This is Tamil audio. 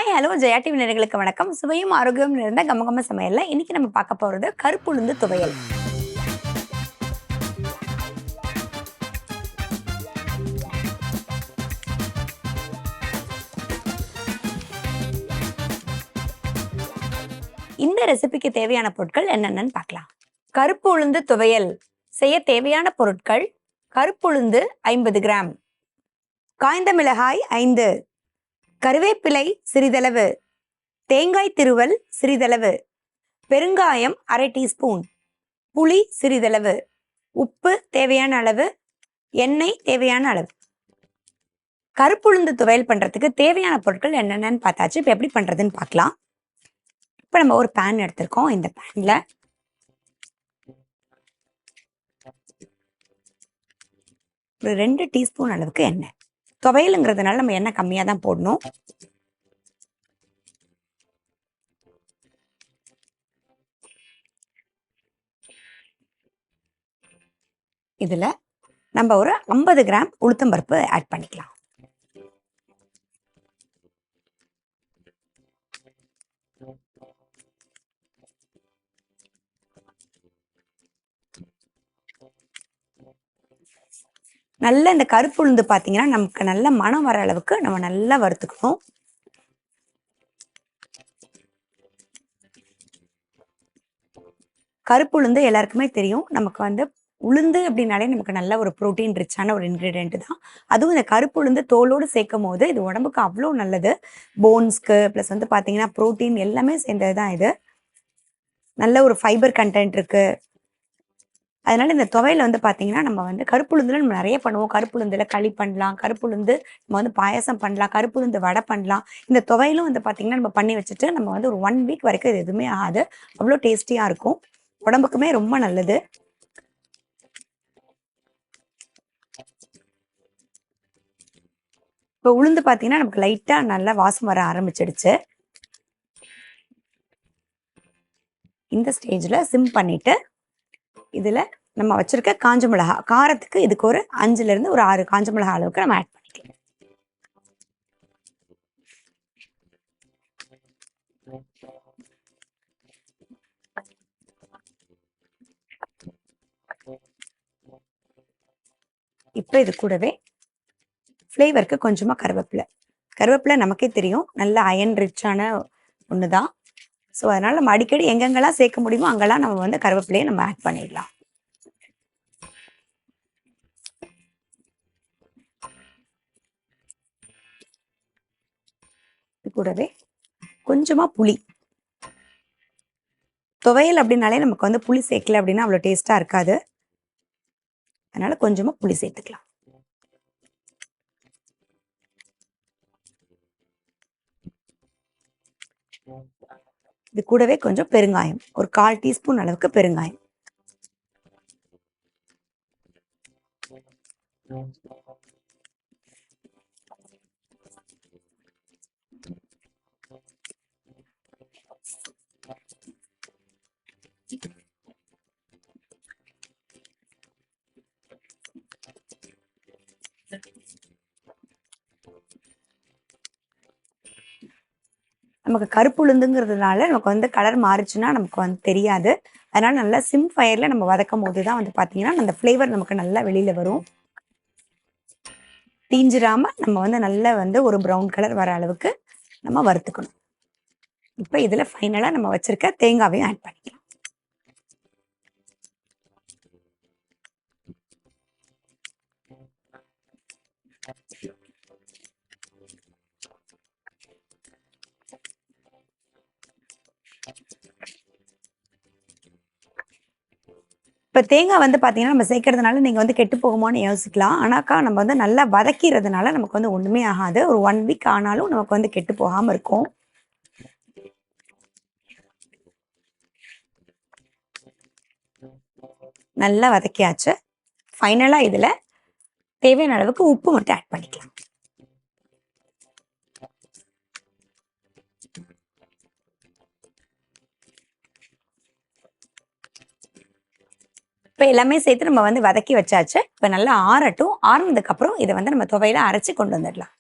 ஹாய் ஹலோ ஜெயா டிவி நேயர்களுக்கு வணக்கம். சுவையும் ஆரோக்கியம் நிறைந்த கமகம சமையல்ல இன்னைக்கு நம்ம பார்க்க போறது கருப்புளுந்து துவையல். இந்த ரெசிபிக்கு தேவையான பொருட்கள் என்னென்னு பார்க்கலாம். கருப்பு உளுந்து துவையல் செய்ய தேவையான பொருட்கள்: கருப்புளுந்து 50 கிராம், காய்ந்த மிளகாய் 5, கருவேப்பிலை சிறிதளவு, தேங்காய் திருவல் சிறிதளவு, பெருங்காயம் அரை டீஸ்பூன், புளி சிறிதளவு, உப்பு தேவையான அளவு, எண்ணெய் தேவையான அளவு. கருப்புளுந்து துவையல் பண்றதுக்கு தேவையான பொருட்கள் என்னென்னு பார்த்தாச்சு. இப்போ எப்படி பண்றதுன்னு பார்க்கலாம். இப்போ நம்ம ஒரு பேன் எடுத்திருக்கோம். இந்த பேன்ல ஒரு 2 டீஸ்பூன் அளவுக்கு எண்ணெய். துவையலுங்கிறதுனால நம்ம எண்ணெய் கம்மியாக தான் போடணும். இதுல நம்ம ஒரு 50 கிராம் உளுத்தம்பருப்பு ஆட் பண்ணிக்கலாம். நல்ல இந்த கருப்பு உளுந்து பார்த்தீங்கன்னா நமக்கு நல்ல மனம் வர அளவுக்கு நம்ம நல்லா வறுத்துக்கணும். கருப்பு உளுந்து எல்லாருக்குமே தெரியும். நமக்கு வந்து உளுந்து அப்படின்னாலே நமக்கு நல்ல ஒரு ப்ரோட்டீன் ரிச்சான ஒரு இன்க்ரீடியன்ட் தான். அதுவும் இந்த கருப்பு உளுந்து தோலோடு சேர்க்கும் போது இது உடம்புக்கு அவ்வளோ நல்லது. போன்ஸ்க்கு ப்ளஸ் வந்து பார்த்தீங்கன்னா ப்ரோட்டீன் எல்லாமே சேர்ந்தது தான் இது. நல்ல ஒரு ஃபைபர் கண்டென்ட் இருக்கு. அதனால இந்த துவையில வந்து பார்த்தீங்கன்னா நம்ம வந்து கருப்புளுந்துல நம்ம நிறைய பண்ணுவோம். கருப்புளுந்துல களி பண்ணலாம், கருப்புளுந்து நம்ம வந்து பாயசம் பண்ணலாம், கருப்புளுந்து வடை பண்ணலாம். இந்த துவையிலும் வந்து பார்த்தீங்கன்னா நம்ம பண்ணி வச்சுட்டு நம்ம வந்து ஒரு 1 வீக் வரைக்கும் இது எதுவுமே ஆகாது. அவ்வளோ டேஸ்டியாக இருக்கும், உடம்புக்குமே ரொம்ப நல்லது. இப்போ உளுந்து பார்த்தீங்கன்னா நமக்கு லைட்டாக நல்லா வாசம் வர ஆரம்பிச்சிடுச்சு. இந்த ஸ்டேஜில் சிம் பண்ணிட்டு இதில் நம்ம வச்சிருக்க காஞ்ச மிளகா காரத்துக்கு இதுக்கு ஒரு 5லேருந்து ஒரு 6 காஞ்ச மிளகா அளவுக்கு நம்ம ஆட் பண்ணிக்கலாம். இப்போ இது கூடவே ஃப்ளேவருக்கு கொஞ்சமாக கருவேப்பிலை நமக்கே தெரியும் நல்ல அயன் ரிச்சான ஒன்று தான். ஸோ அதனால் நம்ம அடிக்கடி எங்கெங்கெல்லாம் சேர்க்க முடியுமோ அங்கெல்லாம் நம்ம வந்து கருவேப்பிலையை நம்ம ஆட் பண்ணிடலாம். இது கூடவே கொஞ்சமாக புளி. துவையல் அப்படின்னாலே நமக்கு வந்து புளி சேர்க்கல அப்படின்னா அவ்வளோ டேஸ்ட்டாக இருக்காது. அதனால கொஞ்சமாக புளி சேர்த்துக்கலாம். இது கூடவே கொஞ்சம் பெருங்காயம், ஒரு 1/4 டீஸ்பூன் அளவுக்கு பெருங்காயம். நமக்கு கருப்பு உளுந்துங்கிறதுனால நமக்கு வந்து கலர் மாறிச்சுன்னா நமக்கு வந்து தெரியாது. அதனால நல்லா சிம் ஃபயர்ல நம்ம வதக்கும் போது தான் வந்து பார்த்தீங்கன்னா அந்த ஃப்ளேவர் நமக்கு நல்லா வெளியில வரும். தீஞ்சிராம நம்ம வந்து நல்லா வந்து ஒரு ப்ரௌன் கலர் வர அளவுக்கு நம்ம வறுத்துக்கணும். இப்போ இதில் ஃபைனலாக நம்ம வச்சிருக்க தேங்காவையும் ஆட் பண்ணிக்கலாம். இப்போ தேங்காய் வந்து பார்த்தீங்கன்னா நம்ம சேர்க்கறதுனால நீங்கள் வந்து கெட்டு போகுமான்னு யோசிக்கலாம். ஆனாக்கா நம்ம வந்து நல்லா வதக்கிறதுனால நமக்கு வந்து ஒன்றுமே ஆகாது. ஒரு 1 வீக் ஆனாலும் நமக்கு வந்து கெட்டு போகாமல் இருக்கும். நல்லா வதக்கியாச்சு. ஃபைனலாக இதில் தேவையான அளவுக்கு உப்பு மட்டும் ஆட் பண்ணிக்கலாம். இப்போ எல்லாமே சேர்த்து நம்ம வந்து வதக்கி வச்சாச்சு. இப்போ நல்லா ஆறட்டும். ஆறுனதுக்கப்புறம் இதை வந்து நம்ம துவையில அரைச்சி கொண்டு வந்துடலாம்.